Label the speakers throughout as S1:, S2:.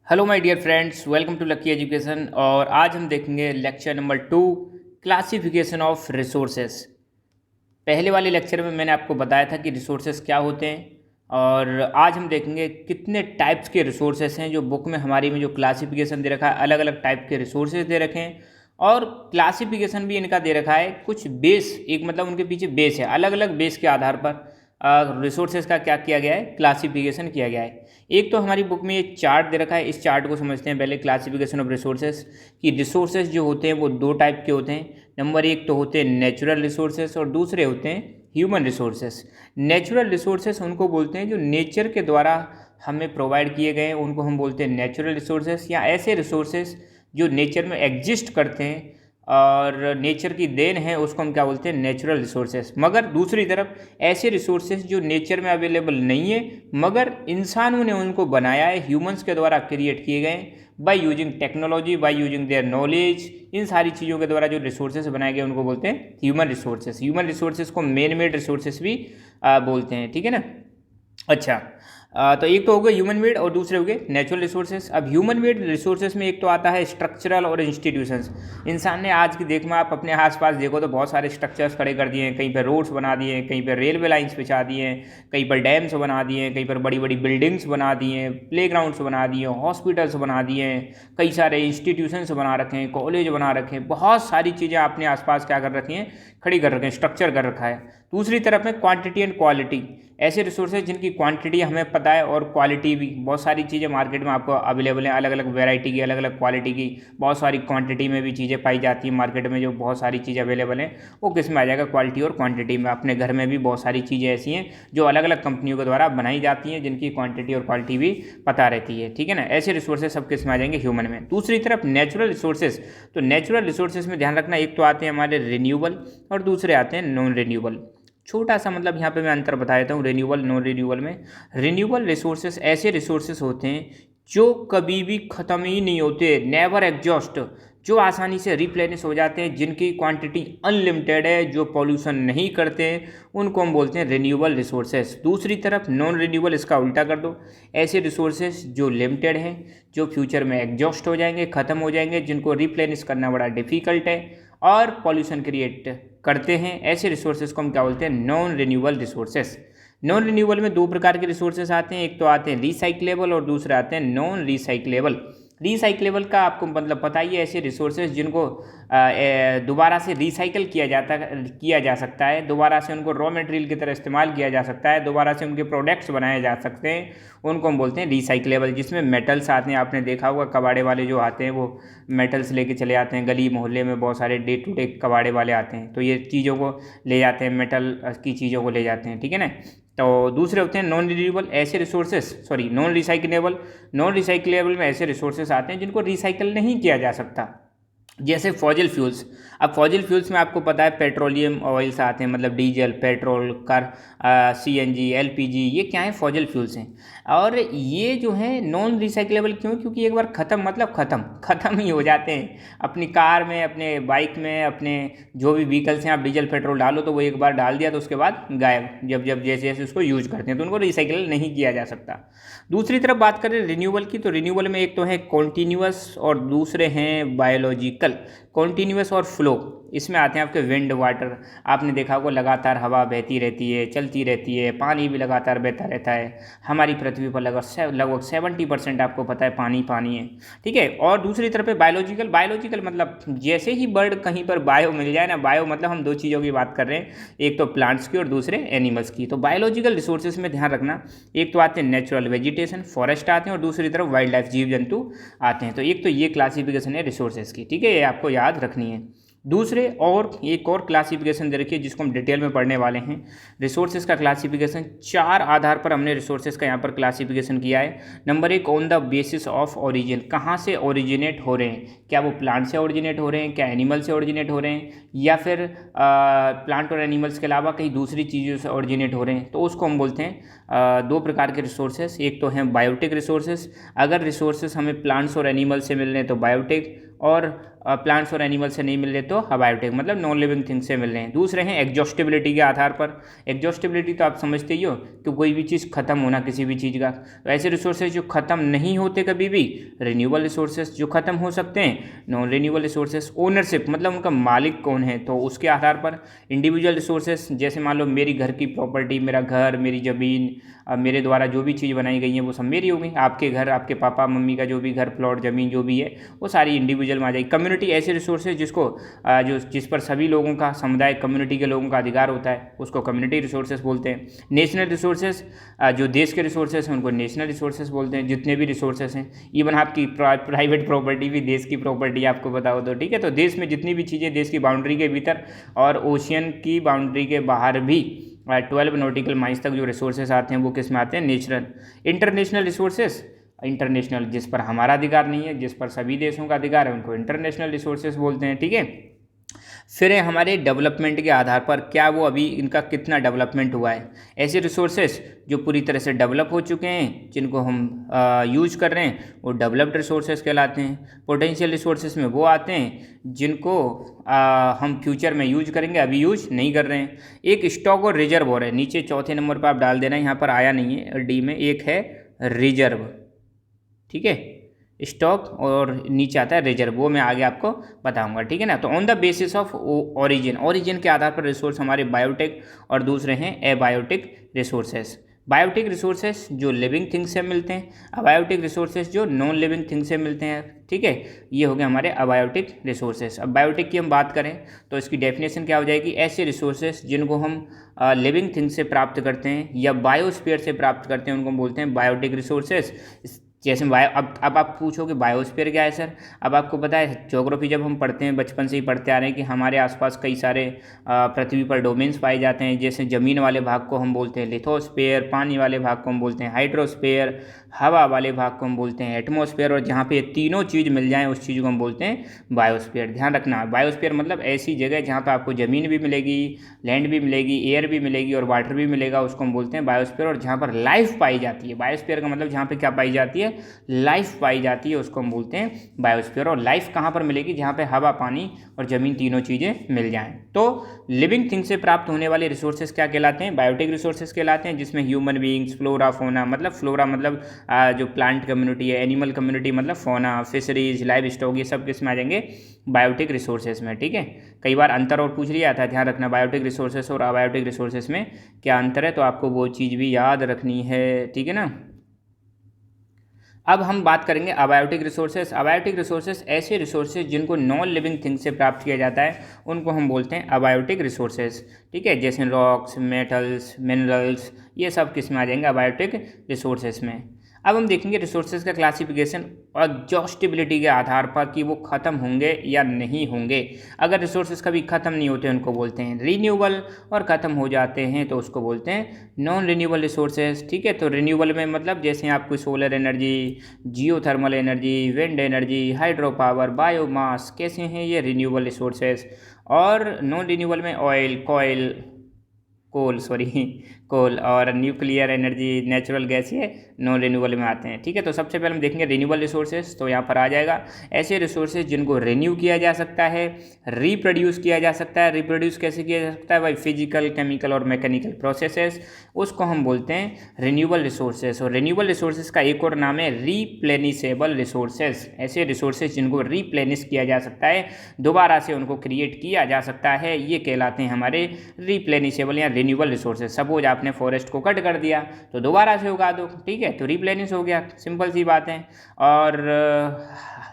S1: Hello my dear friends, welcome to lucky education. और आज हम देखेंगे lecture number 2, classification of resources. पहले वाले लेक्चर में मैंने आपको बताया था कि रिसोर्सेस क्या होते हैं, और आज हम देखेंगे कितने टाइप्स के रिसोर्सेस हैं। जो बुक में हमारी में जो क्लासिफिकेशन दे रखा है, अलग अलग टाइप के रिसोर्सेज दे रखे हैं, और क्लासिफिकेशन भी इनका दे रखा है। कुछ बेस, एक मतलब उनके पीछे बेस है, अलग अलग बेस के आधार पर रिसोर्सेज का क्या किया गया है, क्लासिफिकेशन किया गया है। एक तो हमारी बुक में ये चार्ट दे रखा है, इस चार्ट को समझते हैं पहले। क्लासिफिकेशन ऑफ रिसोर्सेज कि रिसोर्सेज जो होते हैं वो दो टाइप के होते हैं। नंबर एक तो होते हैं नेचुरल रिसोर्सेज, और दूसरे होते हैं ह्यूमन रिसोर्सेज। नेचुरल रिसोर्सेज उनको बोलते हैं जो नेचर के द्वारा हमें प्रोवाइड किए गए हैं, उनको हम बोलते हैं नेचुरल रिसोर्सेज, या ऐसे रिसोर्सेज जो नेचर में एग्जिस्ट करते हैं और नेचर की देन है, उसको हम क्या बोलते हैं, नेचुरल रिसोर्सेज। मगर दूसरी तरफ ऐसे रिसोर्सेज जो नेचर में अवेलेबल नहीं है, मगर इंसानों ने उनको बनाया है, ह्यूमंस के द्वारा क्रिएट किए गए by using technology, by using their knowledge. इन सारी चीज़ों के द्वारा जो रिसोर्सेज बनाए गए उनको बोलते हैं ह्यूमन रिसोर्सेज। ह्यूमन रिसोर्सेज को मैन मेड रिसोर्सेज भी बोलते हैं, ठीक है ना। अच्छा, तो एक तो हो गए ह्यूमन मेड और दूसरे हो गए नेचुरल रिसोर्सेज। अब ह्यूमन मेड रिसोर्सेज में एक तो आता है स्ट्रक्चरल और इंस्टीट्यूशंस। इंसान ने आज की देख में, आप अपने आसपास देखो तो बहुत सारे स्ट्रक्चर्स खड़े कर दिए हैं। कहीं पर रोड्स बना दिए हैं, कहीं पर रेलवे लाइन्स बिछा दिए हैं, कहीं पर डैम्स बना दिए हैं, कहीं पर बड़ी बड़ी बिल्डिंग्स बना दिए हैं, प्ले ग्राउंड्स बना दिए हैं, हॉस्पिटल्स बना दिए हैं, कई सारे इंस्टीट्यूशंस बना रखे हैं, कॉलेज बना रखे हैं, बहुत सारी चीज़ें अपने आसपास क्या कर रखी हैं, खड़ी कर रखे हैं, स्ट्रक्चर कर रखा है। दूसरी तरफ में क्वांटिटी एंड क्वालिटी, ऐसे रिसोर्सेज जिनकी क्वांटिटी हमें पता है और क्वालिटी भी। बहुत सारी चीज़ें मार्केट में आपको अवेलेबल हैं, अलग अलग वैरायटी की, अलग अलग क्वालिटी की, बहुत सारी क्वांटिटी में भी चीज़ें पाई जाती हैं मार्केट में। जो बहुत सारी चीज़ें अवेलेबल हैं वो किस में आ जाएगा, क्वालिटी और क्वांटिटी में। अपने घर में भी बहुत सारी चीज़ें ऐसी हैं जो अलग अलग कंपनियों के द्वारा बनाई जाती हैं, जिनकी क्वांटिटी और क्वालिटी भी पता रहती है, ठीक है ना। ऐसे रिसोर्सेज सब किस में आ जाएंगे, ह्यूमन में। दूसरी तरफ नेचुरल रिसोर्सेज, तो नेचुरल रिसोर्सेज में ध्यान रखना, एक तो आते हैं हमारे रिन्यूएबल और दूसरे आते हैं नॉन रिन्यूएबल। छोटा सा मतलब यहाँ पे मैं अंतर बता देता हूँ रिन्यूएबल नॉन रिन्यूएबल में। रिन्यूएबल रिसोर्सेज ऐसे रिसोर्सेज होते हैं जो कभी भी ख़त्म ही नहीं होते, नेवर एग्जॉस्ट, जो आसानी से रिप्लेनिश हो जाते हैं, जिनकी क्वांटिटी अनलिमिटेड है, जो पॉल्यूशन नहीं करते हैं, उनको हम बोलते हैं रिन्यूएबल रिसोर्सेज। दूसरी तरफ नॉन रिन्यूएबल, इसका उल्टा कर दो, ऐसे रिसोर्सेज जो लिमिटेड हैं, जो फ्यूचर में एग्जॉस्ट हो जाएंगे, ख़त्म हो जाएंगे, जिनको रिप्लेनिश करना बड़ा डिफ़िकल्ट है और पॉल्यूशन क्रिएट करते हैं, ऐसे रिसोर्सेज को हम क्या बोलते हैं, non renewable resources. Non renewable में दो प्रकार के रिसोर्सेज आते हैं, एक तो आते हैं रिसाइक्लेबल और दूसरे आते हैं नॉन रिसाइक्लेबल। रिसाइक्लेबल का आपको मतलब पता ही है, ऐसे रिसोर्सेज जिनको दोबारा से रिसाइकल किया जा सकता है, दोबारा से उनको रॉ मटेरियल की तरह इस्तेमाल किया जा सकता है, दोबारा से उनके प्रोडक्ट्स बनाए जा सकते हैं, उनको हम बोलते हैं रिसाइक्लेबल। जिसमें मेटल्स आते हैं, आपने देखा होगा कबाड़े वाले जो आते हैं वो मेटल्स लेके चले आते हैं, गली मोहल्ले में बहुत सारे डे टू डे कबाड़े वाले आते हैं, तो ये चीज़ों को ले जाते हैं, मेटल की चीज़ों को ले जाते हैं, ठीक है ना। तो दूसरे होते हैं नॉन रिन्यूएबल, ऐसे resources non recyclable. Non recyclable में ऐसे रिसोर्सेज आते हैं जिनको रिसाइकल नहीं किया जा सकता, जैसे फॉजिल फ्यूल्स। अब फॉजिल फ्यूल्स में आपको पता है पेट्रोलियम ऑयल्स आते हैं, मतलब diesel, petrol, car, CNG, LPG, ये क्या है, फॉजिल फ्यूल्स हैं। और ये जो है नॉन रिसाइक्लेबल क्यों, क्योंकि एक बार ख़त्म मतलब ख़त्म ही हो जाते हैं। अपनी कार में, अपने बाइक में, अपने जो भी व्हीकल्स हैं, आप डीजल पेट्रोल डालो तो वो एक बार डाल दिया तो उसके बाद गायब, जब जब जैसे जैसे उसको यूज करते हैं, तो उनको रिसाइकिल नहीं किया जा सकता। दूसरी तरफ बात करें रिन्यूएबल की, तो रिन्यूएबल में एक तो है कॉन्टीन्यूअस और दूसरे हैं बायोलॉजिकल। कॉन्टीन्यूअस और फ्लो, इसमें आते हैं आपके विंड, वाटर। आपने देखा होगा लगातार हवा बहती रहती है, चलती रहती है, पानी भी लगातार बहता रहता है। हमारी पृथ्वी पर लगभग 70% आपको पता है पानी है, ठीक है। और दूसरी तरफ है बायोलॉजिकल मतलब जैसे ही बर्ड कहीं पर बायो मिल जाए ना, बायो मतलब हम दो चीज़ों की बात कर रहे हैं, एक तो प्लांट्स की और दूसरे एनिमल्स की। तो बायोलॉजिकल रिसोर्सेज में ध्यान रखना, एक तो आते हैं नेचुरल वेजिटेशन, फॉरेस्ट आते हैं, और दूसरी तरफ वाइल्ड लाइफ, जीव जंतु आते हैं। तो एक तो ये क्लासिफिकेशन है रिसोर्सेज की, ठीक है, ये आपको याद रखनी है। दूसरे और एक और क्लासिफिकेशन दे रखी है जिसको हम डिटेल में पढ़ने वाले हैं। रिसोर्सेज का क्लासिफिकेशन 4 आधार पर हमने रिसोर्सेज का यहाँ पर क्लासिफिकेशन किया है। Number 1, on the basis of origin, कहाँ से ओरिजिनेट हो रहे हैं, क्या वो प्लांट से ओरिजिनेट हो रहे हैं, क्या एनिमल से ओरिजिनेट हो रहे हैं, या फिर प्लांट और एनिमल्स के अलावा कहीं दूसरी चीज़ों से ओरिजिनेट हो रहे हैं, तो उसको हम बोलते हैं दो प्रकार के रिसोर्सेज। एक तो हैं बायोटिक रिसोर्सेज, अगर रिसोर्सेज हमें प्लांट्स और एनिमल से मिल रहे हैं तो बायोटिक, और प्लांट्स और एनिमल से नहीं मिल रहे तो अबायोटिक, मतलब नॉन लिविंग थिंग से मिल रहे हैं। दूसरे हैं एग्जॉस्टिबिलिटी के आधार पर। एग्जॉस्टिबिलिटी तो आप समझते ही हो कि कोई भी चीज़ खत्म होना किसी भी चीज़ का। तो ऐसे रिसोर्सेज जो खत्म नहीं होते कभी भी, रिन्यूएबल रिसोर्सेज। जो खत्म हो सकते हैं, नॉन रिन्यूएबल रिसोर्सेज। ओनरशिप, मतलब उनका मालिक कौन है, तो उसके आधार पर। इंडिविजुअल रिसोर्सेज, जैसे मान लो मेरी घर की प्रॉपर्टी, मेरा घर, मेरी ज़मीन, मेरे द्वारा जो भी चीज़ बनाई गई है वो सब मेरी हो गई। आपके घर, आपके पापा मम्मी का जो भी घर, प्लॉट, ज़मीन जो भी है, वो सारी इंडिविजुअल में आ जाएगी। कम्युनिटी, ऐसे रिसोर्सेज जिसको जिस पर सभी लोगों का, समुदाय, कम्युनिटी के लोगों का अधिकार होता है, उसको कम्युनिटी रिसोर्सेज बोलते हैं। नेशनल रिसोर्सेज, जो देश के रिसोर्सेज हैं उनको नेशनल रिसोर्सेज बोलते हैं, जितने भी रिसोर्सेज हैं। इवन आपकी प्राइवेट प्रॉपर्टी भी देश की प्रॉपर्टी, आपको पता हो तो, ठीक है। तो देश में जितनी भी चीज़ें देश की बाउंड्री के भीतर और ओशियन की बाउंड्री के बाहर भी 12 नॉटिकल माइल्स तक जो रिसोर्सेज आते हैं वो किस में आते हैं, नेचुरल। इंटरनेशनल रिसोर्सेज, इंटरनेशनल जिस पर हमारा अधिकार नहीं है, जिस पर सभी देशों का अधिकार है, उनको इंटरनेशनल रिसोर्सेज बोलते हैं, ठीक है। फिर है हमारे डेवलपमेंट के आधार पर, क्या वो अभी इनका कितना डेवलपमेंट हुआ है। ऐसे रिसोर्सेज जो पूरी तरह से डेवलप हो चुके हैं, जिनको हम यूज कर रहे हैं, वो डेवलप्ड रिसोर्सेज कहलाते हैं। पोटेंशियल रिसोर्सेज में वो आते हैं जिनको हम फ्यूचर में यूज करेंगे, अभी यूज नहीं कर रहे हैं। एक स्टॉक और रिजर्व और है, नीचे चौथे नंबर पर आप डाल देना, यहाँ पर आया नहीं है डी में। एक है रिजर्व, ठीक है, स्टॉक, और नीचे आता है रिजर्व, वो मैं आगे आपको बताऊंगा, ठीक है ना। तो on the basis of origin, origin के आधार पर रिसोर्स हमारे बायोटिक और दूसरे हैं एबायोटिक रिसोर्सेज। बायोटिक रिसोर्सेज जो लिविंग थिंग से मिलते हैं, अबायोटिक रिसोर्सेज जो नॉन लिविंग थिंग से मिलते हैं, ठीक है। ये हो गए हमारे अबायोटिक रिसोर्सेज। अब बायोटिक की हम बात करें तो इसकी डेफिनेशन क्या हो जाएगी, ऐसे रिसोर्सेज जिनको हम लिविंग थिंग से प्राप्त करते हैं या बायोस्फीयर से प्राप्त करते हैं, उनको हम बोलते हैं बायोटिक रिसोर्सेज। जैसे अब आप पूछोगे बायोस्फीयर क्या है सर। अब आपको पता है, ज्योग्राफी जब हम पढ़ते हैं, बचपन से ही पढ़ते आ रहे हैं कि हमारे आसपास कई सारे पृथ्वी पर डोमेन्स पाए जाते हैं। जैसे ज़मीन वाले भाग को हम बोलते हैं लिथोस्फीयर, पानी वाले भाग को हम बोलते हैं हाइड्रोस्फीयर, हवा वाले भाग को हम बोलते हैं एटमॉस्फेयर, और जहाँ पे ये तीनों चीज़ मिल जाएँ उस चीज़ को हम बोलते हैं बायोस्फीयर। ध्यान रखना, बायोस्फीयर मतलब ऐसी जगह जहाँ पे आपको ज़मीन भी मिलेगी, लैंड भी मिलेगी, एयर भी मिलेगी और वाटर भी मिलेगा, उसको हम बोलते हैं बायोस्फीयर। और जहाँ पर लाइफ पाई जाती है, बायोस्फीयर का मतलब जहाँ पे क्या पाई जाती है, लाइफ पाई जाती है, उसको हम बोलते हैं बायोस्फीयर। और लाइफ कहाँ पर मिलेगी, जहाँ पे हवा, पानी और ज़मीन तीनों चीज़ें मिल जाएं। तो लिविंग थिंग से प्राप्त होने वाले रिसोर्सेज क्या कहलाते हैं, बायोटिक रिसोर्सेज कहलाते हैं, जिसमें ह्यूमन बीइंग्स, फ्लोरा, फोना, मतलब फ्लोरा मतलब जो प्लांट कम्युनिटी है, एनिमल कम्युनिटी मतलब फोना, फिशरीज, लाइव स्टॉक, ये सब किसमें आ जाएंगे, बायोटिक रिसोर्सेज में, ठीक है। कई बार अंतर और पूछ लिया था, ध्यान रखना बायोटिक रिसोर्सेज और अबायोटिक रिसोर्सेज में क्या अंतर है, तो आपको वो चीज़ भी याद रखनी है, ठीक है ना। अब हम बात करेंगे अबायोटिक रिसोर्सेज। अबायोटिक रिसोर्सेज ऐसे रिसोर्सेज जिनको नॉन लिविंग थिंग से प्राप्त किया जाता है, उनको हम बोलते हैं अबायोटिक रिसोर्सेज, ठीक है। जैसे रॉक्स, मेटल्स, मिनरल्स, ये सब किस में आ जाएंगे, अबायोटिक रिसोर्सेज में। अब हम देखेंगे रिसोर्सेज का क्लासिफिकेशन एग्जॉस्टिबिलिटी के आधार पर कि वो ख़त्म होंगे या नहीं होंगे। अगर रिसोर्सेज कभी ख़त्म नहीं होते उनको बोलते हैं रिन्यूएबल, और ख़त्म हो जाते हैं तो उसको बोलते हैं नॉन रिन्यूएबल रिसोर्सेज, ठीक है। तो रिन्यूएबल में मतलब जैसे आपको solar energy, geothermal energy, wind energy, hydro power, biomass, कैसे हैं ये रिन्यूएबल रिसोर्सेज। और नॉन रिन्यूएबल में ऑयल, कोल और न्यूक्लियर एनर्जी, नेचुरल गैस, ये नॉन रिन्यूएबल में आते हैं, ठीक है। तो सबसे पहले हम देखेंगे रिन्यूएबल रिसोर्सेज। तो यहाँ पर आ जाएगा ऐसे रिसोर्सेज जिनको रिन्यू किया जा सकता है, रिप्रोड्यूस किया जा सकता है। रिप्रोड्यूस कैसे किया जा सकता है भाई, फिजिकल, केमिकल और मैकेनिकल प्रोसेसेस, उसको हम बोलते हैं रिन्यूएबल रिसोर्सेज। और रिन्यूएबल रिसोर्सेज का एक और नाम है रिप्लेनिशेबल रिसोर्सेज। ऐसे रिसोर्सेज जिनको रिप्लेनिश किया जा सकता है, दोबारा से उनको क्रिएट किया जा सकता है, ये कहलाते हैं हमारे रिप्लेनिशेबल या रिन्यूएबल रिसोर्सेज। सपोज आपने फॉरेस्ट को कट कर दिया तो दोबारा से उगा दो, ठीक है, तो रिप्लेनिश हो गया, सिंपल सी बात है। और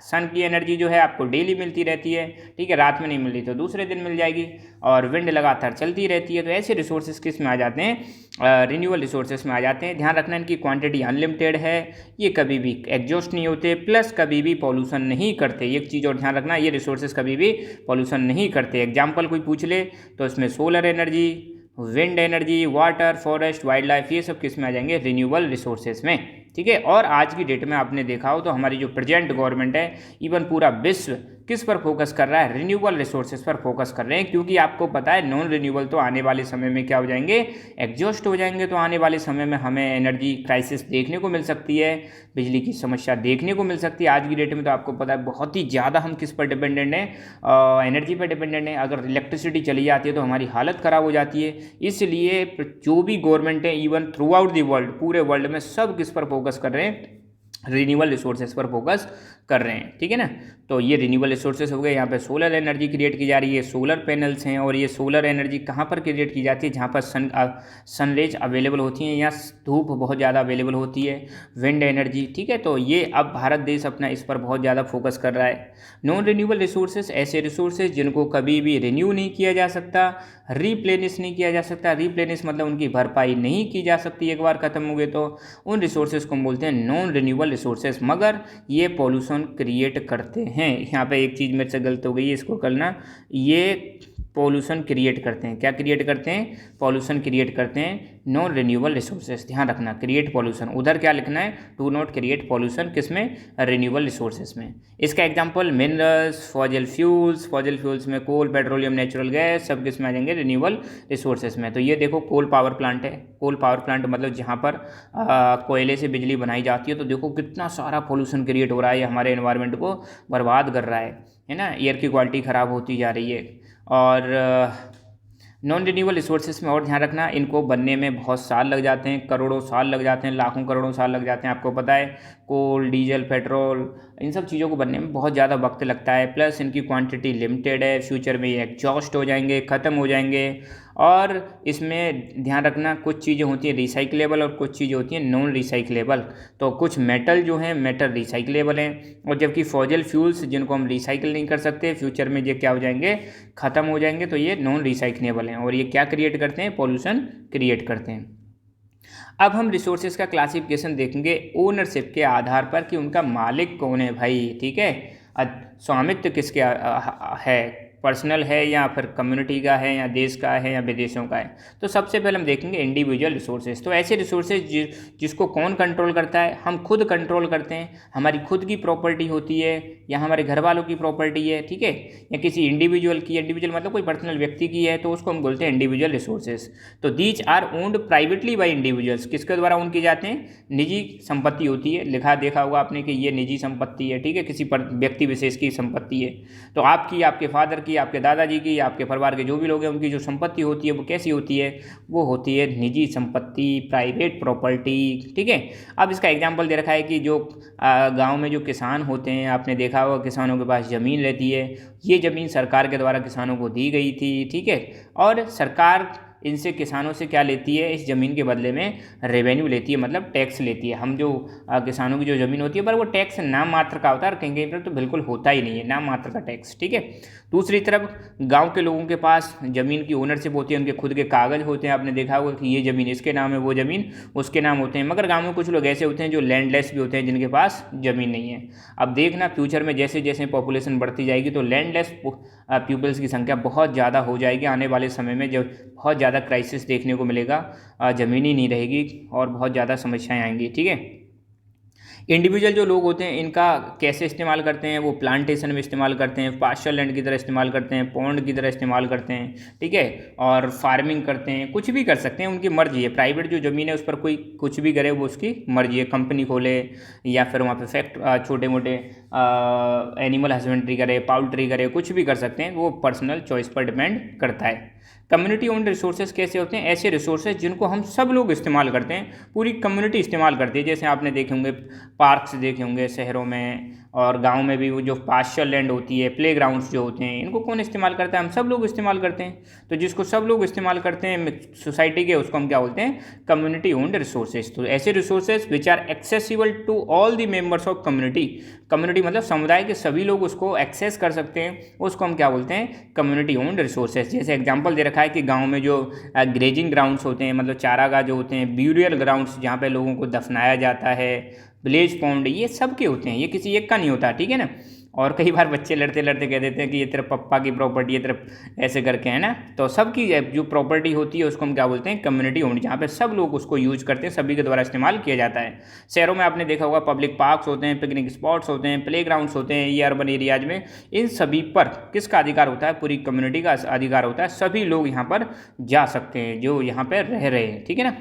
S1: सन की एनर्जी जो है आपको डेली मिलती रहती है, ठीक है, रात में नहीं मिल रही तो दूसरे दिन मिल जाएगी, और विंड लगातार चलती रहती है। तो ऐसे रिसोर्सेज किस में आ जाते हैं, रिन्यूएबल रिसोर्सेज में आ जाते हैं। ध्यान रखना इनकी क्वांटिटी अनलिमिटेड है, ये कभी भी एग्जॉस्ट नहीं होते, प्लस कभी भी पॉल्यूशन नहीं करते। एक चीज़ और ध्यान रखना, ये रिसोर्सेज कभी भी पॉल्यूशन नहीं करते। एग्जाम्पल कोई पूछ ले तो इसमें solar energy, wind energy, water, forest, wild life, ये सब किस में आ जाएंगे, रिन्यूएबल रिसोर्सेज में, ठीक है। और आज की डेट में आपने देखा हो तो हमारी जो प्रेजेंट गवर्नमेंट है, इवन पूरा विश्व किस पर फोकस कर रहा है, रिन्यूएबल रिसोर्सेज पर फोकस कर रहे हैं, क्योंकि आपको पता है नॉन रिन्यूएबल तो आने वाले समय में क्या हो जाएंगे, एग्जॉस्ट हो जाएंगे। तो आने वाले समय में हमें एनर्जी क्राइसिस देखने को मिल सकती है, बिजली की समस्या देखने को मिल सकती है। आज की डेट में तो आपको पता है बहुत ही ज़्यादा हम किस पर डिपेंडेंट हैं, एनर्जी पर डिपेंडेंट हैं। अगर इलेक्ट्रिसिटी चली जाती है तो हमारी हालत ख़राब हो जाती है। इसलिए जो भी गवर्नमेंट है, even through out the world, पूरे वर्ल्ड में सब किस पर फोकस कर रहे हैं, रिन्यूएबल रिसोर्सेज पर फोकस कर रहे हैं, ठीक है ना। तो ये रिन्यूएबल रिसोर्सेज हो गए। यहाँ पे सोलर एनर्जी क्रिएट की जा रही है, सोलर पैनल्स हैं, और ये सोलर एनर्जी कहाँ पर क्रिएट की जाती है, जहाँ पर सनरेज अवेलेबल होती हैं या धूप बहुत ज़्यादा अवेलेबल होती है, विंड एनर्जी, ठीक है। तो ये अब भारत देश अपना इस पर बहुत ज़्यादा फोकस कर रहा है। नॉन रिन्यूएबल रिसोर्सेज ऐसे रिसोर्सेज जिनको कभी भी रिन्यू नहीं किया जा सकता, रीप्लेनिश नहीं किया जा सकता। रीप्लेनिश मतलब उनकी भरपाई नहीं की जा सकती एक बार ख़त्म हो गए तो, उन रिसोर्सेज को हम बोलते हैं नॉन रिन्यूएबल रिसोर्सेज। मगर ये पॉल्यूशन क्रिएट करते हैं। यहाँ पे एक चीज़ मेरे से गलत हो गई है, इसको करना, ये पॉल्यूशन क्रिएट करते हैं। क्या क्रिएट करते हैं, पॉल्यूशन क्रिएट करते हैं नॉन रिन्यूएबल रिसोर्सेज। ध्यान रखना, क्रिएट पॉल्यूशन, उधर क्या लिखना है, टू नॉट क्रिएट पॉल्यूशन, किसमें, रिन्यूएबल रिसोर्सेज में। इसका एग्जांपल मिनरल्स, फॉसिल फ्यूल्स में कोल, पेट्रोलियम, नेचुरल गैस, सब किस में आ जाएंगे, रिन्यूएबल रिसोर्सेज में। तो ये देखो कोल पावर प्लांट है, कोल पावर प्लांट मतलब जहाँ पर कोयले से बिजली बनाई जाती है। तो देखो कितना सारा पॉल्यूशन क्रिएट हो रहा है, ये हमारे एनवायरनमेंट को बर्बाद कर रहा है ना, एयर की क्वालिटी ख़राब होती जा रही है। और नॉन रिन्यूएबल रिसोर्सेज में और ध्यान रखना, इनको बनने में बहुत साल लग जाते हैं, करोड़ों साल लग जाते हैं, लाखों करोड़ों साल लग जाते हैं। आपको पता है कोल, डीजल, पेट्रोल, इन सब चीज़ों को बनने में बहुत ज़्यादा वक्त लगता है। प्लस इनकी क्वांटिटी लिमिटेड है, फ्यूचर में ये एग्जॉस्ट हो जाएंगे, ख़त्म हो जाएंगे। और इसमें ध्यान रखना, कुछ चीज़ें होती हैं रिसाइकलेबल और कुछ चीज़ें होती हैं नॉन रिसाइकलेबल। तो कुछ मेटल जो हैं, मेटल रिसाइकलेबल हैं, और जबकि फॉसिल फ्यूल्स जिनको हम रिसाइकिल नहीं कर सकते, फ्यूचर में ये क्या हो जाएंगे, ख़त्म हो जाएंगे। तो ये नॉन रिसाइकलेबल हैं, और ये क्या क्रिएट करते हैं, पॉल्यूशन क्रिएट करते हैं। अब हम रिसोर्सेज का क्लासिफिकेशन देखेंगे ओनरशिप के आधार पर कि उनका मालिक कौन है भाई, ठीक है। स्वामित्व किसके है, पर्सनल है या फिर कम्युनिटी का है या देश का है या विदेशों का है। तो सबसे पहले हम देखेंगे इंडिविजुअल रिसोर्सेज। तो ऐसे रिसोर्सेज जिसको कौन कंट्रोल करता है, हम खुद कंट्रोल करते हैं, हमारी खुद की प्रॉपर्टी होती है या हमारे घर वालों की प्रॉपर्टी है, ठीक है, या किसी इंडिविजुअल की, इंडिविजुअल मतलब कोई पर्सनल व्यक्ति की है, तो उसको हम बोलते हैं इंडिविजुअल रिसोर्सेज। तो these are owned privately by individuals, किसके द्वारा ओन किए जाते हैं, निजी संपत्ति होती है। लिखा देखा होगा आपने कि ये निजी संपत्ति है, ठीक है, किसी व्यक्ति विशेष की संपत्ति है। तो आपकी, आपके फादर की, आपके दादाजी की, आपके परिवार के जो भी लोग हैं, उनकी जो संपत्ति होती है वो कैसी होती है, वो होती है निजी संपत्ति, प्राइवेट प्रॉपर्टी, ठीक है। अब इसका एग्जांपल दे रखा है कि जो गांव में जो किसान होते हैं, आपने देखा होगा किसानों के पास ज़मीन रहती है, ये ज़मीन सरकार के द्वारा किसानों को दी गई थी, ठीक है। और सरकार इनसे, किसानों से क्या लेती है, इस ज़मीन के बदले में रेवेन्यू लेती है, मतलब टैक्स लेती है। हम जो किसानों की जो ज़मीन होती है, पर वो टैक्स नाम मात्र का होता है, कहीं कहीं पर तो बिल्कुल होता ही नहीं है, नाम मात्र का टैक्स, ठीक है। दूसरी तरफ गांव के लोगों के पास ज़मीन की ओनरशिप होती है, उनके खुद के कागज़ होते हैं। आपने देखा होगा कि ये ज़मीन इसके नाम है, वो ज़मीन उसके नाम होते हैं। मगर गाँव में कुछ लोग ऐसे होते हैं जो लैंडलेस भी होते हैं, जिनके पास ज़मीन नहीं है। अब देखना फ्यूचर में जैसे जैसे पॉपुलेशन बढ़ती जाएगी तो लैंडलेस पीपल्स की संख्या बहुत ज़्यादा हो जाएगी। आने वाले समय में जब बहुत ज़्यादा क्राइसिस देखने को मिलेगा, ज़मीन ही नहीं रहेगी और बहुत ज़्यादा समस्याएं आएंगी, ठीक है। इंडिविजुअल जो लोग होते हैं, इनका कैसे इस्तेमाल करते हैं, वो प्लांटेशन में इस्तेमाल करते हैं, पास्चर लैंड की तरह इस्तेमाल करते हैं, पॉन्ड की तरह इस्तेमाल करते हैं, ठीक है, और फार्मिंग करते हैं, कुछ भी कर सकते हैं, उनकी मर्जी है। प्राइवेट जो ज़मीन है उस पर कोई कुछ भी करे, वो उसकी मर्जी है। कंपनी खोले या फिर वहाँ पे छोटे मोटे एनिमल हस्बेंड्री करे, पाउल्ट्री करे, कुछ भी कर सकते हैं, वो पर्सनल चॉइस पर डिपेंड करता है। कम्युनिटी ओन्ड रिसोर्सेज कैसे होते हैं, ऐसे रिसोर्सेज जिनको हम सब लोग इस्तेमाल करते हैं, पूरी कम्युनिटी इस्तेमाल करती है। जैसे आपने देखे होंगे पार्क्स देखे होंगे शहरों में, और गांव में भी वो जो पास्चर लैंड होती है, प्ले ग्राउंड्स जो होते हैं, इनको कौन इस्तेमाल करता है, हम सब लोग इस्तेमाल करते हैं। तो जिसको सब लोग इस्तेमाल करते हैं सोसाइटी के, उसको हम क्या बोलते हैं, कम्युनिटी ओन्ड रिसोर्सेज। तो ऐसे resources which are accessible to all the members of community, community मतलब समुदाय के सभी लोग उसको एक्सेस कर सकते हैं, उसको हम क्या बोलते हैं, कम्युनिटी ओन्ड रिसोर्सेज। जैसे एग्जांपल दे रखा है कि गांव में जो ग्रेजिंग ग्राउंड्स होते हैं, मतलब चारागाह जो होते हैं, ब्यूरियल ग्राउंड्स जहाँ पे लोगों को दफनाया जाता है, विलेज पॉन्ड, ये सब के होते हैं, ये किसी एक का नहीं होता, ठीक है ना। और कई बार बच्चे लड़ते लड़ते कह देते हैं कि ये तेरे पप्पा की प्रॉपर्टी है, तेरे ऐसे करके, है ना। तो सबकी जो प्रॉपर्टी होती है उसको हम क्या बोलते हैं, कम्युनिटी ओन्ड, जहाँ पे सब लोग उसको यूज करते हैं, सभी के द्वारा इस्तेमाल किया जाता है। शहरों में आपने देखा होगा पब्लिक पार्क्स होते हैं, पिकनिक स्पॉट्स होते हैं, प्ले ग्राउंड्स होते हैं, ये अर्बन एरियाज में, इन सभी पर किसका अधिकार होता है, पूरी कम्युनिटी का अधिकार होता है। सभी लोग यहाँ पर जा सकते हैं जो यहाँ पर रह रहे हैं, ठीक है ना।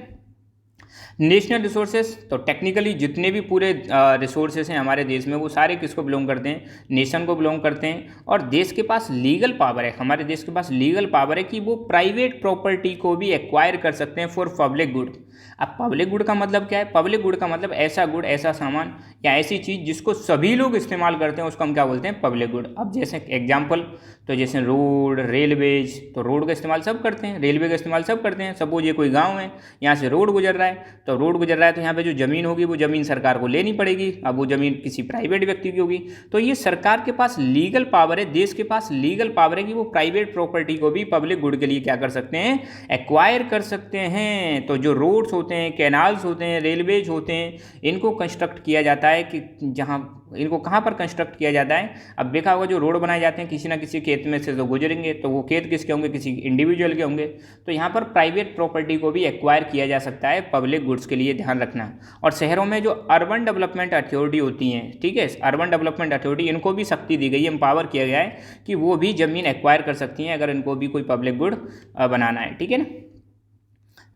S1: नेशनल रिसोर्सेज, तो टेक्निकली जितने भी पूरे रिसोर्सेज हैं हमारे देश में वो सारे किसको बिलोंग करते हैं, नेशन को बिलोंग करते हैं। और देश के पास लीगल पावर है, हमारे देश के पास लीगल पावर है कि वो प्राइवेट प्रॉपर्टी को भी एक्वायर कर सकते हैं फॉर पब्लिक गुड। अब पब्लिक गुड का मतलब क्या है, पब्लिक गुड का मतलब ऐसा गुड, ऐसा सामान या ऐसी चीज़ जिसको सभी लोग इस्तेमाल करते हैं उसको हम क्या बोलते हैं, पब्लिक गुड। अब जैसे एग्जाम्पल, तो जैसे रोड, रेलवेज, तो रोड का इस्तेमाल सब करते हैं, रेलवे का इस्तेमाल सब करते हैं। सपोज ये कोई गांव है, यहाँ से रोड गुजर रहा है, तो रोड गुजर रहा है तो यहाँ पे जो ज़मीन होगी वो ज़मीन सरकार को लेनी पड़ेगी। अब वो ज़मीन किसी प्राइवेट व्यक्ति की होगी, तो ये सरकार के पास लीगल पावर है, देश के पास लीगल पावर है कि वो प्राइवेट प्रॉपर्टी को भी पब्लिक गुड के लिए क्या कर सकते हैं, एक्वायर कर सकते हैं। तो जो रोड्स होते हैं, कैनाल्स होते हैं, रेलवेज होते हैं, इनको कंस्ट्रक्ट किया जाता है कि जहाँ, इनको कहाँ पर कंस्ट्रक्ट किया जाता है। अब देखा होगा जो रोड बनाए जाते हैं किसी ना किसी खेत में से तो गुजरेंगे, तो वो खेत किसके होंगे, किसी इंडिविजुअल के होंगे। तो यहाँ पर प्राइवेट प्रॉपर्टी को भी एक्वायर किया जा सकता है पब्लिक गुड्स के लिए, ध्यान रखना। और शहरों में जो अर्बन डेवलपमेंट अथॉरिटी होती हैं, ठीक है, अर्बन डेवलपमेंट अथॉरिटी, इनको भी शक्ति दी गई है, एम्पावर किया गया है कि वो भी ज़मीन एक्वायर कर सकती हैं अगर इनको भी कोई पब्लिक गुड बनाना है, ठीक है ना।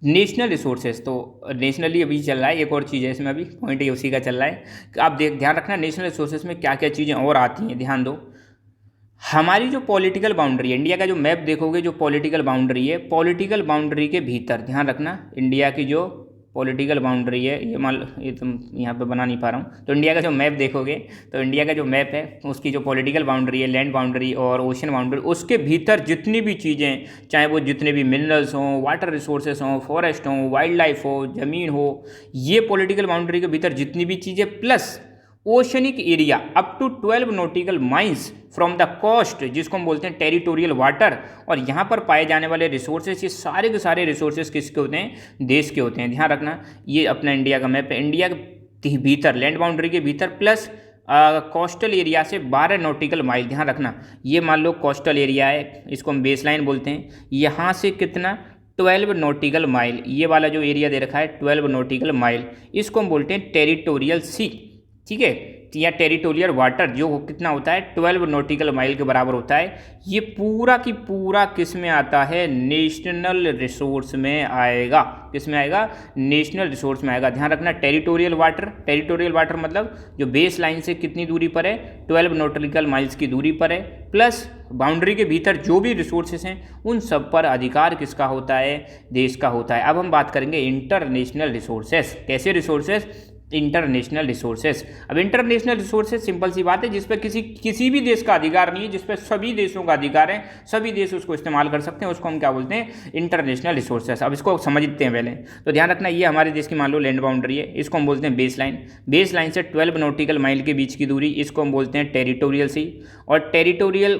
S1: नेशनल रिसोर्सेज, तो नेशनली अभी चल रहा है, एक और चीज़ है इसमें, अभी पॉइंट ये उसी का चल रहा है कि आप ध्यान रखना नेशनल रिसोर्सेज में क्या क्या चीज़ें और आती हैं, ध्यान दो। हमारी जो पॉलिटिकल बाउंड्री है, इंडिया का जो मैप देखोगे, जो पॉलिटिकल बाउंड्री है, पॉलिटिकल बाउंड्री के भीतर ध्यान रखना, इंडिया की जो पॉलिटिकल बाउंड्री है, ये मान लो, ये तुम यहाँ पे बना नहीं पा रहा हूँ, तो इंडिया का जो मैप देखोगे, तो इंडिया का जो मैप है उसकी जो पॉलिटिकल बाउंड्री है, लैंड बाउंड्री और ओशन बाउंड्री, उसके भीतर जितनी भी चीज़ें, चाहे वो जितने भी मिनरल्स हों, वाटर रिसोर्सेस हों, फॉरेस्ट हों, वाइल्ड लाइफ हो, ज़मीन हो, ये पॉलिटिकल बाउंड्री के भीतर जितनी भी चीज़ें, plus oceanic area up to 12 nautical miles from the coast, जिसको हम बोलते हैं टेरिटोरियल वाटर, और यहाँ पर पाए जाने वाले रिसोर्सेज, ये सारे के सारे रिसोर्सेज किसके होते हैं, देश के होते हैं। ध्यान रखना, ये अपना इंडिया का मैप है, इंडिया के भीतर लैंड बाउंड्री के भीतर प्लस कोस्टल एरिया से 12 नॉटिकल माइल, ध्यान रखना, ये मान लो कोस्टल एरिया है, इसको हम बेस लाइन बोलते हैं, यहाँ से कितना 12 नॉटिकल माइल, ये वाला जो एरिया दे रखा है 12 नॉटिकल माइल, इसको हम बोलते हैं टेरिटोरियल सी, ठीक है, या टेरिटोरियल वाटर, जो कितना होता है 12 नॉटिकल माइल के बराबर होता है। ये पूरा की पूरा किस में आता है, नेशनल रिसोर्स में आएगा, किस में आएगा, नेशनल रिसोर्स में आएगा। ध्यान रखना, टेरिटोरियल वाटर मतलब जो बेस लाइन से कितनी दूरी पर है, 12 नॉटिकल माइल्स की दूरी पर है, प्लस बाउंड्री के भीतर जो भी रिसोर्सेस हैं उन सब पर अधिकार किसका होता है, देश का होता है। अब हम बात करेंगे इंटरनेशनल रिसोर्सेस, कैसे रिसोर्सेस, इंटरनेशनल रिसोर्सेज। अब इंटरनेशनल रिसोर्सेज सिंपल सी बात है, जिस पर किसी भी देश का अधिकार नहीं है, जिस पर सभी देशों का अधिकार है, सभी देश उसको इस्तेमाल कर सकते हैं, उसको हम क्या बोलते हैं, इंटरनेशनल रिसोर्सेज। अब इसको समझते हैं पहले, तो ध्यान रखना, ये हमारे देश की मान लो लैंड बाउंड्री है, इसको हम बोलते हैं बेस लाइन, बेस लाइन से 12 नॉटिकल माइल के बीच की दूरी, इसको हम बोलते हैं टेरिटोरियल सी, और टेरिटोरियल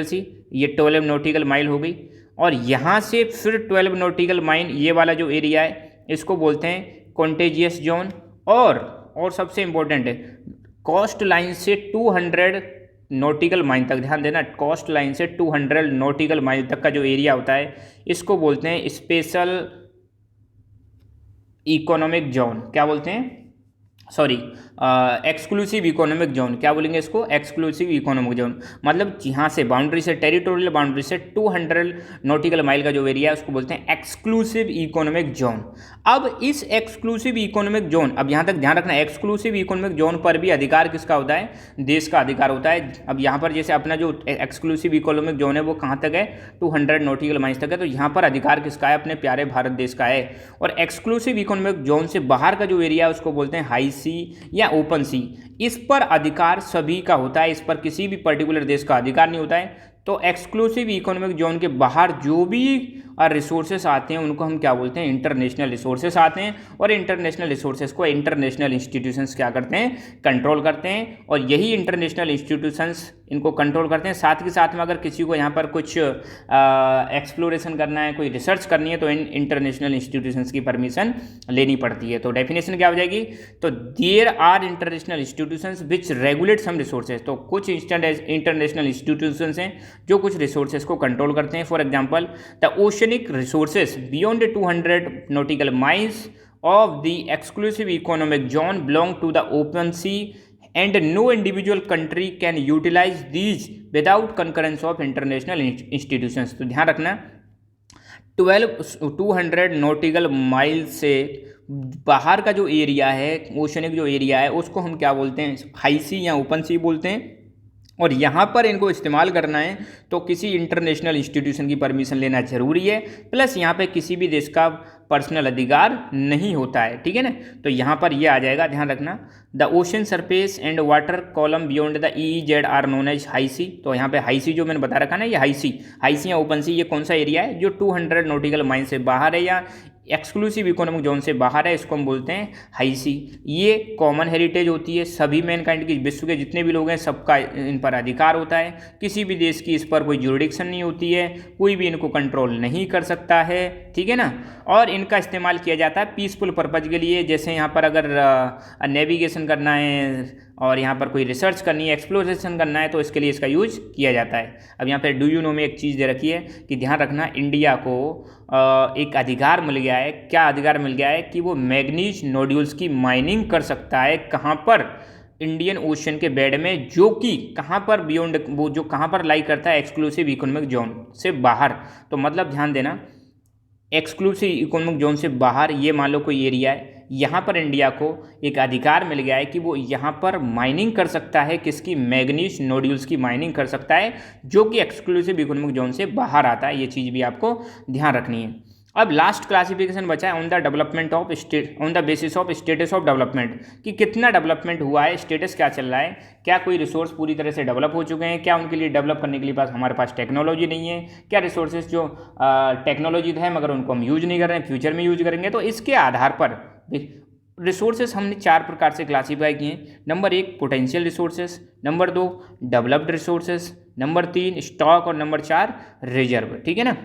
S1: सी ये 12 नॉटिकल माइल हो गई, और यहाँ से फिर 12 नॉटिकल माइल, ये वाला जो एरिया है इसको बोलते हैं कॉन्टेजियस जोन, और सबसे इंपॉर्टेंट है कोस्ट लाइन से 200 नॉटिकल माइल तक, ध्यान देना, कोस्ट लाइन से 200 नॉटिकल माइल तक का जो एरिया होता है इसको बोलते हैं स्पेशल इकोनॉमिक जोन, क्या बोलते हैं, सॉरी एक्सक्लूसिव इकोनॉमिक जोन, क्या बोलेंगे इसको, एक्सक्लूसिव इकोनॉमिक जोन। मतलब यहाँ से बाउंड्री से, टेरिटोरियल बाउंड्री से 200 नॉटिकल माइल का जो एरिया है उसको बोलते हैं एक्सक्लूसिव इकोनॉमिक जोन। अब इस एक्सक्लूसिव इकोनॉमिक जोन, अब यहाँ तक ध्यान रखना, एक्सक्लूसिव इकोनॉमिक जोन पर भी अधिकार किसका होता है, देश का अधिकार होता है। अब यहाँ पर जैसे अपना जो एक्सक्लूसिव इकोनॉमिक जोन है वो कहाँ तक है, 200 नॉटिकल माइल्स तक है, तो यहाँ पर अधिकार किसका है, अपने प्यारे भारत देश का है। और एक्सक्लूसिव इकोनॉमिक जोन से बाहर का जो एरिया है उसको बोलते हैं हाई सी या ओपन सी, इस पर अधिकार सभी का होता है, इस पर किसी भी पर्टिकुलर देश का अधिकार नहीं होता है। तो एक्सक्लूसिव इकोनॉमिक जोन के बाहर जो भी रिसोर्सेस आते हैं उनको हम क्या बोलते हैं, इंटरनेशनल रिसोर्सेस आते हैं, और इंटरनेशनल रिसोर्सेस को इंटरनेशनल इंस्टीट्यूशंस क्या करते हैं, कंट्रोल करते हैं, और यही इंटरनेशनल इंस्टीट्यूशंस इनको कंट्रोल करते हैं। साथ के साथ में अगर किसी को यहाँ पर कुछ एक्सप्लोरेशन करना है, कोई रिसर्च करनी है, तो इन इंटरनेशनल इंस्टीट्यूशंस की परमिशन लेनी पड़ती है। तो डेफिनेशन क्या हो जाएगी, तो there are international institutions which regulate some resources, तो कुछ इंटरनेशनल इंस्टीट्यूशंस हैं जो कुछ रिसोर्सेज को कंट्रोल करते हैं। For example the oceanic resources beyond 200 nautical miles of the exclusive economic zone belong to the open sea and no individual country can utilize these without concurrence of international institutions। तो ध्यान रखना 200 nautical mile से बाहर का जो area है, oceanic जो area है, उसको हम क्या बोलते हैं, हाई सी या ओपन सी बोलते हैं। और यहाँ पर इनको इस्तेमाल करना है तो किसी इंटरनेशनल इंस्टीट्यूशन की परमिशन लेना जरूरी है, प्लस यहाँ पे किसी भी देश का पर्सनल अधिकार नहीं होता है, ठीक है ना। तो यहाँ पर ये आ जाएगा, ध्यान रखना the ocean surface and water column beyond the EEZ are known as high sea. तो यहाँ पे हाई सी जो मैंने बता रखा ना, ये हाई सी या ओपन सी, ये कौन सा एरिया है जो 200 नॉटिकल माइल से बाहर है या एक्सक्लूसिव इकोनॉमिक जोन से बाहर है, इसको हम बोलते हैं हाई सी। ये कॉमन हेरिटेज होती है, सभी मैनकाइंड की, विश्व के जितने भी लोग हैं सबका इन पर अधिकार होता है, किसी भी देश की इस पर कोई ज्यूरिडिक्शन नहीं होती है, कोई भी इनको कंट्रोल नहीं कर सकता है, ठीक है ना। और इनका इस्तेमाल किया जाता है पीसफुल पर्पज़ के लिए, जैसे यहाँ पर अगर नेविगेशन करना है और यहाँ पर कोई रिसर्च करनी है, एक्सप्लोरेशन करना है, तो इसके लिए इसका यूज किया जाता है। अब यहाँ पे डू यू नो में एक चीज़ दे रखी है कि ध्यान रखना इंडिया को एक अधिकार मिल गया है, क्या अधिकार मिल गया है कि वो मैग्नीज नोड्यूल्स की माइनिंग कर सकता है, कहाँ पर, इंडियन ओशन के बेड में, जो कि कहाँ पर बियॉन्ड, वो जो कहाँ पर लाई करता है एक्सक्लूसिव इकोनॉमिक जोन से बाहर। तो मतलब ध्यान देना, एक्सक्लूसिव इकोनॉमिक जोन से बाहर ये मान लो कोई एरिया है, यहाँ पर इंडिया को एक अधिकार मिल गया है कि वो यहाँ पर माइनिंग कर सकता है, किसकी, मैग्नीज नोड्यूल्स की माइनिंग कर सकता है, जो कि एक्सक्लूसिव इकोनॉमिक जोन से बाहर आता है। ये चीज़ भी आपको ध्यान रखनी है। अब लास्ट क्लासिफिकेशन बचा है on the development of state, on the basis of status of development, कि कितना डेवलपमेंट हुआ है, स्टेटस क्या चल रहा है, क्या कोई रिसोर्स पूरी तरह से डेवलप हो चुके हैं, क्या उनके लिए डेवलप करने के लिए हमारे पास टेक्नोलॉजी नहीं है, क्या रिसोर्सेज जो टेक्नोलॉजी है मगर उनको हम यूज नहीं कर रहे हैं, फ्यूचर में यूज करेंगे। तो इसके आधार पर रिसोर्सेज हमने 4 प्रकार से क्लासीफाई किए हैं। Number 1 potential resources, number 2 developed resources, number 3 stock और नंबर 4 रिजर्व, ठीक है ना।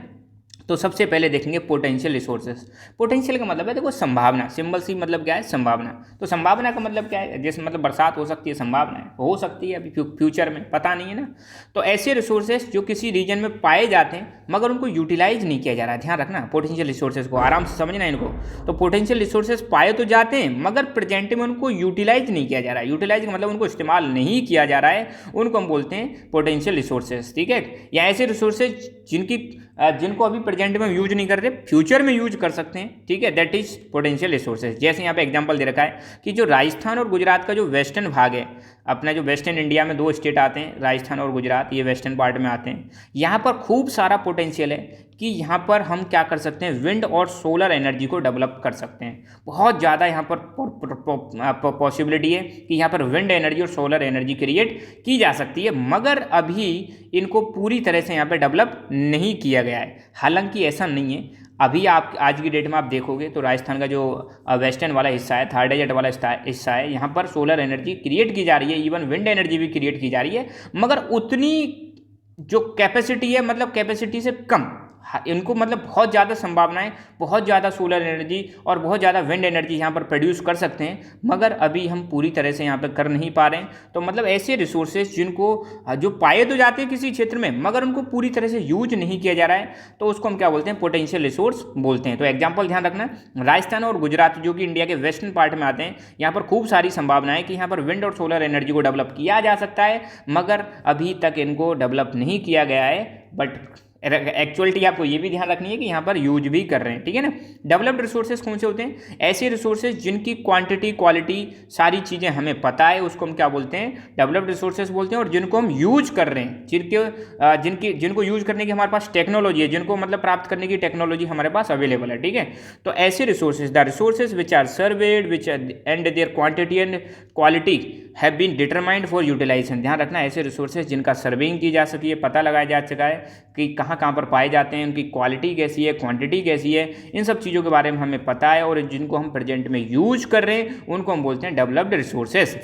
S1: तो सबसे पहले देखेंगे पोटेंशियल रिसोर्सेज। पोटेंशियल का मतलब है देखो संभावना, सिंबल सी मतलब क्या है, संभावना। तो संभावना का मतलब क्या है, जैसे मतलब बरसात हो सकती है, संभावना है, हो सकती है अभी फ्यूचर में, पता नहीं है ना। तो ऐसे रिसोर्सेज जो किसी रीजन में पाए जाते हैं मगर उनको यूटिलाइज नहीं किया जा रहा है, ध्यान रखना पोटेंशियल रिसोर्सेज को, आराम से समझना इनको। तो पोटेंशियल रिसोर्सेज पाए तो जाते हैं मगर प्रेजेंट में उनको यूटिलाइज नहीं किया जा रहा है। यूटिलाइज का मतलब उनको इस्तेमाल नहीं किया जा रहा है, उनको हम बोलते हैं पोटेंशियल रिसोर्सेज, ठीक है। या ऐसे रिसोर्सेज जिनको अभी प्रेजेंट में यूज नहीं कर रहे, फ्यूचर में यूज कर सकते हैं, ठीक है, दैट इज पोटेंशियल रिसोर्सेज। जैसे यहाँ पे एग्जांपल दे रखा है कि जो राजस्थान और गुजरात का जो वेस्टर्न भाग है, अपना जो वेस्टर्न इंडिया में 2 स्टेट आते हैं, राजस्थान और गुजरात, ये वेस्टर्न पार्ट में आते हैं, यहाँ पर खूब सारा पोटेंशियल है कि यहाँ पर हम क्या कर सकते हैं, विंड और सोलर एनर्जी को डेवलप कर सकते हैं। बहुत ज़्यादा यहाँ पर पॉसिबिलिटी है कि यहाँ पर विंड एनर्जी और सोलर एनर्जी क्रिएट की जा सकती है, मगर अभी इनको पूरी तरह से यहाँ पर डेवलप नहीं किया गया है। हालांकि ऐसा नहीं है, अभी आप आज की डेट में आप देखोगे तो राजस्थान का जो वेस्टर्न वाला हिस्सा है, थर्ड डेजर्ट वाला हिस्सा है, यहाँ पर सोलर एनर्जी क्रिएट की जा रही है, इवन विंड एनर्जी भी क्रिएट की जा रही है, मगर उतनी जो कैपेसिटी है, मतलब कैपेसिटी से कम। इनको मतलब बहुत ज़्यादा संभावनाएं, बहुत ज़्यादा सोलर एनर्जी और बहुत ज़्यादा विंड एनर्जी यहाँ पर प्रोड्यूस कर सकते हैं, मगर अभी हम पूरी तरह से यहाँ पर कर नहीं पा रहे हैं। तो मतलब ऐसे रिसोर्सेज जिनको जो पाए तो जाते हैं किसी क्षेत्र में मगर उनको पूरी तरह से यूज नहीं किया जा रहा है, तो उसको हम क्या बोलते हैं, पोटेंशियल रिसोर्स बोलते हैं। तो एग्जाम्पल ध्यान रखना, राजस्थान और गुजरात जो कि इंडिया के वेस्टर्न पार्ट में आते हैं, यहाँ पर खूब सारी संभावनाएं कि यहाँ पर विंड और सोलर एनर्जी को डेवलप किया जा सकता है, मगर अभी तक इनको डेवलप नहीं किया गया है। बट एक्चुअलिटी आपको ये भी ध्यान रखनी है कि यहाँ पर यूज भी कर रहे हैं, ठीक है ना। डेवलप्ड रिसोर्सेज कौन से होते हैं, ऐसे रिसोर्सेज जिनकी क्वांटिटी, क्वालिटी, सारी चीज़ें हमें पता है, उसको हम क्या बोलते हैं, डेवलप्ड रिसोर्सेज बोलते हैं। और जिनको हम यूज कर रहे हैं, जिनको यूज करने की हमारे पास टेक्नोलॉजी है, जिनको मतलब प्राप्त करने की टेक्नोलॉजी हमारे पास अवेलेबल है, ठीक है। तो ऐसे resources, the resources which are surveyed which and their quantity and quality have been determined for utilization. ध्यान रखना ऐसे रिसोर्सेज जिनका सर्विंग की जा सकी है, पता लगाया जा सका है कि कहाँ कहाँ पर पाए जाते हैं, उनकी क्वालिटी कैसी है, क्वांटिटी कैसी है, इन सब चीज़ों के बारे में हमें पता है और जिनको हम प्रेजेंट में यूज कर रहे हैं उनको हम बोलते हैं डेवलप्ड रिसोर्सेज।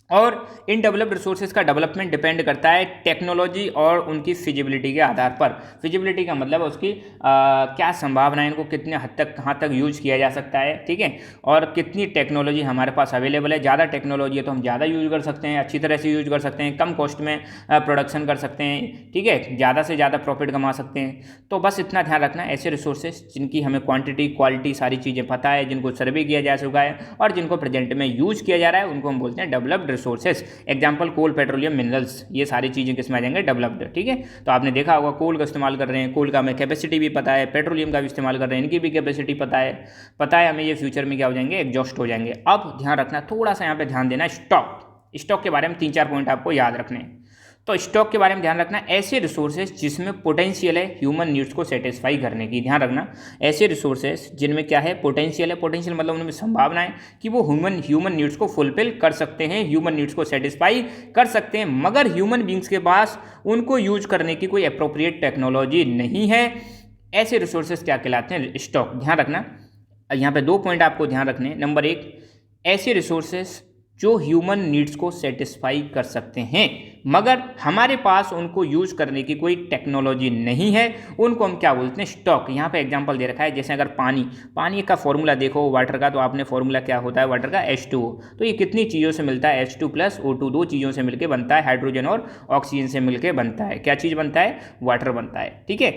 S1: और इन डेवलप्ड रिसोर्सेज का डेवलपमेंट डिपेंड करता है टेक्नोलॉजी और उनकी फिजिबिलिटी के आधार पर। फिजिबिलिटी का मतलब उसकी क्या संभावना है, इनको कितने हद तक कहाँ तक यूज किया जा सकता है, ठीक है, और कितनी टेक्नोलॉजी हमारे पास अवेलेबल है। ज़्यादा टेक्नोलॉजी है तो हम ज़्यादा यूज कर सकते हैं, अच्छी तरह से यूज कर सकते हैं, कम कॉस्ट में प्रोडक्शन कर सकते हैं, ठीक है, ज़्यादा से ज़्यादा प्रॉफिट कमा सकते हैं। तो बस इतना ध्यान रखना, ऐसे रिसोर्सेज जिनकी हमें क्वान्टिटी क्वालिटी सारी चीज़ें पता है, जिनको सर्वे किया जा चुका है और जिनको प्रेजेंट में यूज किया जा रहा है, उनको हम बोलते हैं डेवलप्ड रिसोर्सेज। एग्जांपल कोल, पेट्रोलियम, मिनरल्स, ये सारी चीज़ें किसमें आ जाएंगे, डेवलप्ड, ठीक है। तो आपने देखा होगा कोल का इस्तेमाल कर रहे हैं, कोल का हमें कैपेसिटी भी पता है, पेट्रोलियम का भी इस्तेमाल कर रहे हैं, इनकी भी कैपेसिटी पता है हमें, ये फ्यूचर में क्या हो जाएंगे, एग्जॉस्ट हो जाएंगे। अब ध्यान रखना, थोड़ा सा यहाँ पे ध्यान देना, स्टॉक के बारे में 3-4 पॉइंट आपको याद रखने हैं। तो स्टॉक के बारे में ध्यान रखना, ऐसे रिसोर्सेज जिसमें पोटेंशियल है ह्यूमन नीड्स को सेटिस्फाई करने की। ध्यान रखना, ऐसे रिसोर्सेज जिनमें क्या है, पोटेंशियल है, पोटेंशियल मतलब उनमें संभावना है कि वो ह्यूमन नीड्स को फुलफिल कर सकते हैं, ह्यूमन नीड्स को सेटिस्फाई कर सकते हैं, मगर ह्यूमन बींग्स के पास उनको यूज करने की कोई अप्रोप्रिएट टेक्नोलॉजी नहीं है। ऐसे रिसोर्सेज क्या कहलाते हैं, स्टॉक। ध्यान रखना, यहाँ पे 2 पॉइंट आपको ध्यान रखने। नंबर 1, ऐसे रिसोर्सेज जो ह्यूमन नीड्स को सेटिस्फाई कर सकते हैं मगर हमारे पास उनको यूज करने की कोई टेक्नोलॉजी नहीं है, उनको हम क्या बोलते हैं, स्टॉक। यहाँ पे एग्जांपल दे रखा है, जैसे अगर पानी का फॉर्मूला देखो वाटर का, तो आपने फॉर्मूला क्या होता है वाटर का, H2O। तो ये कितनी चीज़ों से मिलता है, H2 + O2, 2 चीज़ों से मिलकर बनता है, हाइड्रोजन और ऑक्सीजन से मिलकर बनता है। क्या चीज़ बनता है, वाटर बनता है, ठीक है।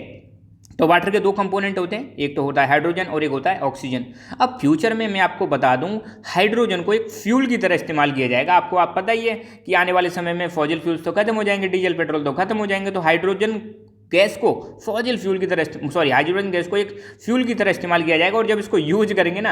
S1: तो वाटर के 2 कंपोनेंट होते हैं, एक तो होता है हाइड्रोजन और एक होता है ऑक्सीजन। अब फ्यूचर में मैं आपको बता दूं, हाइड्रोजन को एक फ्यूल की तरह इस्तेमाल किया जाएगा। आप पता ही है कि आने वाले समय में फॉसिल फ्यूल्स तो खत्म हो जाएंगे, डीजल पेट्रोल तो खत्म हो जाएंगे, तो हाइड्रोजन गैस को फॉसिल फ्यूल की तरह हाइड्रोजन गैस को एक फ्यूल की तरह इस्तेमाल किया जाएगा। और जब इसको यूज करेंगे ना,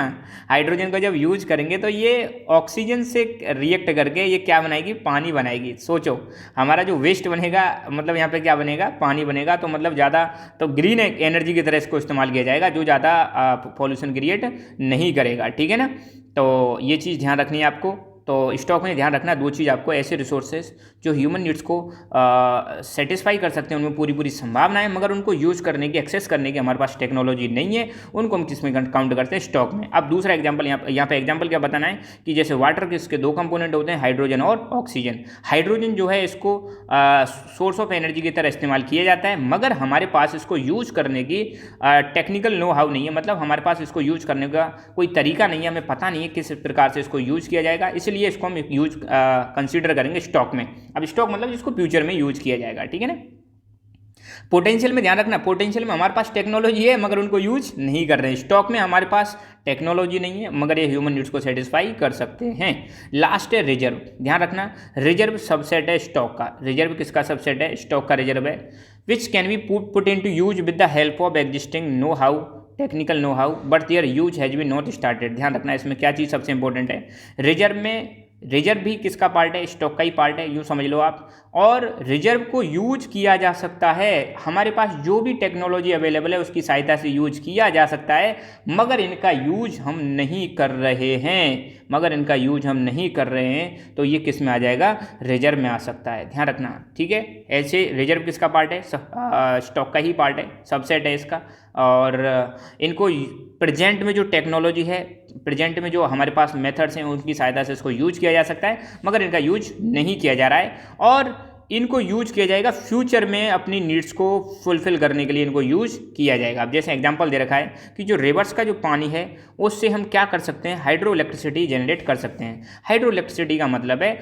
S1: हाइड्रोजन को जब यूज करेंगे तो ये ऑक्सीजन से रिएक्ट करके ये क्या बनाएगी, पानी बनाएगी। सोचो, हमारा जो वेस्ट बनेगा, मतलब यहाँ पे क्या बनेगा, पानी बनेगा। तो मतलब ज़्यादा तो ग्रीन एनर्जी की तरह इसको इस्तेमाल किया जाएगा, जो ज़्यादा पॉल्यूशन क्रिएट नहीं करेगा, ठीक है ना। तो ये चीज़ ध्यान रखनी है आपको। तो स्टॉक में ध्यान रखना 2 चीज़ आपको, ऐसे रिसोर्सेज जो ह्यूमन नीड्स को सेटिस्फाई कर सकते हैं, उनमें पूरी संभावना है, मगर उनको यूज करने की, एक्सेस करने की हमारे पास टेक्नोलॉजी नहीं है, उनको हम किस में काउंट करते हैं, स्टॉक में। अब दूसरा एग्जांपल, यहाँ पे एग्जांपल क्या बताना है कि जैसे वाटर के इसके 2 कंपोनेंट होते हैं, हाइड्रोजन और ऑक्सीजन। हाइड्रोजन जो है इसको सोर्स ऑफ एनर्जी की तरह इस्तेमाल किया जाता है, मगर हमारे पास इसको यूज करने की टेक्निकल नो हाउ नहीं है, मतलब हमारे पास इसको यूज करने का कोई तरीका नहीं है, हमें पता नहीं है किस प्रकार से इसको यूज किया जाएगा, इसलिए इसको हम यूज कंसीडर करेंगे स्टॉक में। अब स्टॉक मतलब जिसको फ्यूचर में यूज किया जाएगा, ठीक है ना। पोटेंशियल में ध्यान रखना, पोटेंशियल में हमारे पास टेक्नोलॉजी है मगर उनको यूज नहीं कर रहे हैं। स्टॉक में हमारे पास टेक्नोलॉजी नहीं है मगर ये ह्यूमन नीड्स को सेटिस्फाई कर सकते हैं। लास्ट है रिजर्व। ध्यान रखना, रिजर्व सबसेट है स्टॉक का। रिजर्व किसका सबसेट है, स्टॉक का रिजर्व है। Which can be put into use with the help of existing know how, technical know how, but their use has been not started. ध्यान रखना, इसमें क्या चीज़ सबसे इंपॉर्टेंट है, रिजर्व भी किसका पार्ट है, स्टॉक का ही पार्ट है, यूँ समझ लो आप। और रिजर्व को यूज किया जा सकता है, हमारे पास जो भी टेक्नोलॉजी अवेलेबल है उसकी सहायता से यूज किया जा सकता है, मगर इनका यूज हम नहीं कर रहे हैं, तो ये किस में आ जाएगा, रिजर्व में आ सकता है। ध्यान रखना, ठीक है। ऐसे रिजर्व किसका पार्ट है, स्टॉक का ही पार्ट है, सबसेट है इसका। और इनको प्रेजेंट में जो टेक्नोलॉजी है, प्रेजेंट में जो हमारे पास मेथड्स हैं, उनकी सहायता से इसको यूज किया जा सकता है, मगर इनका यूज नहीं किया जा रहा है। और इनको यूज किया जाएगा फ्यूचर में, अपनी नीड्स को फुलफिल करने के लिए इनको यूज किया जाएगा। अब जैसे एग्जांपल दे रखा है कि जो रिवर्स का जो पानी है उससे हम क्या कर सकते हैं, हाइड्रो इलेक्ट्रिसिटी जनरेट कर सकते हैं। हाइड्रो इलेक्ट्रिसिटी का मतलब है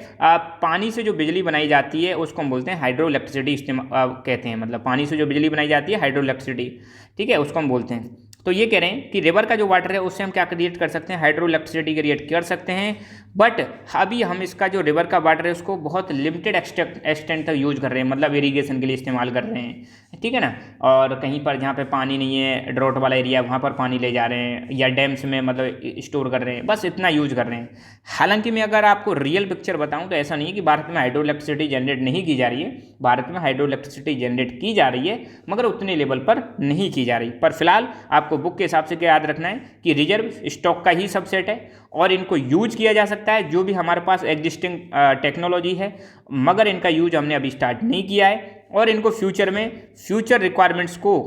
S1: पानी से जो बिजली बनाई जाती है उसको हम बोलते हैं हाइड्रो इलेक्ट्रिसिटी कहते हैं, मतलब पानी से जो बिजली बनाई जाती है हाइड्रो इलेक्ट्रिसिटी, ठीक है, उसको हम बोलते हैं। तो ये कह रहे हैं कि रिवर का जो वाटर है उससे हम क्या क्रिएट कर सकते हैं, हाइड्रो इलेक्ट्रिसिटी क्रिएट कर सकते हैं। बट अभी हम इसका जो रिवर का वाटर है उसको बहुत लिमिटेड एक्सटेंट तक यूज कर रहे हैं, मतलब इरीगेशन के लिए इस्तेमाल कर रहे हैं, ठीक है ना। और कहीं पर जहाँ पे पानी नहीं है, ड्रॉट वाला एरिया, वहाँ पर पानी ले जा रहे हैं, या डैम्स में मतलब स्टोर कर रहे हैं, बस इतना यूज कर रहे हैं। हालांकि मैं अगर आपको रियल पिक्चर बताऊँ तो ऐसा नहीं है कि भारत में हाइड्रो इलेक्ट्रिसिटी जनरेट नहीं की जा रही है। भारत में हाइड्रो इलेक्ट्रिसिटी जनरेट की जा रही है, मगर उतने लेवल पर नहीं की जा रही। पर फिलहाल आपको आपको बुक के हिसाब से क्या याद रखना है कि रिजर्व स्टॉक का ही सबसेट है और इनको यूज किया जा सकता है जो भी हमारे पास एग्जिस्टिंग टेक्नोलॉजी है, मगर इनका यूज हमने अभी स्टार्ट नहीं किया है और इनको फ्यूचर में फ्यूचर रिक्वायरमेंट्स को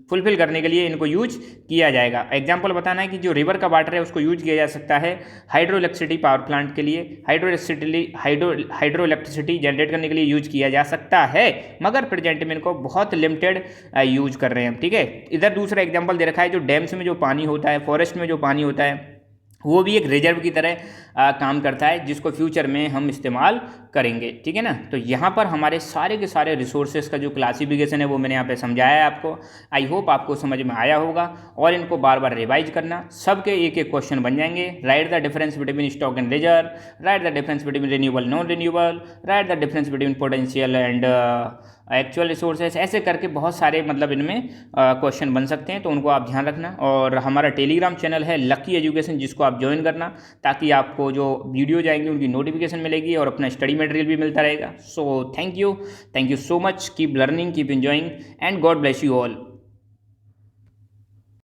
S1: फुलफिल करने के लिए इनको यूज किया जाएगा। एग्जाम्पल बताना है कि जो रिवर का वाटर है उसको यूज किया जा सकता है हाइड्रो इलेक्ट्रिसिटी पावर प्लांट के लिए, हाइड्रो इलेक्ट्रिसिटी जनरेट करने के लिए यूज किया जा सकता है, मगर प्रेजेंट में इनको बहुत लिमिटेड यूज कर रहे हैं हम, ठीक है। इधर दूसरा एग्जाम्पल दे रखा है जो डैम्स में जो पानी होता है, फॉरेस्ट में जो पानी होता है, वो भी एक रिजर्व की तरह काम करता है जिसको फ्यूचर में हम इस्तेमाल करेंगे, ठीक है ना। तो यहाँ पर हमारे सारे के सारे रिसोर्सेज का जो क्लासिफिकेशन है वो मैंने यहाँ पे समझाया है आपको। आई होप आपको समझ में आया होगा और इनको बार बार रिवाइज करना, सबके एक एक क्वेश्चन बन जाएंगे। Right the difference between stock and reserve, right the difference between renewable non renewable, right the difference between potential and actual resources, ऐसे करके बहुत सारे मतलब इनमें क्वेश्चन बन सकते हैं, तो उनको आप ध्यान रखना। और हमारा टेलीग्राम चैनल है लकी एजुकेशन, जिसको आप ज्वाइन करना ताकि आपको जो वीडियो जाएंगे उनकी नोटिफिकेशन मिलेगी और अपना स्टडी मटेरियल भी मिलता रहेगा। So thank you so much, keep learning, keep enjoying and God bless you all.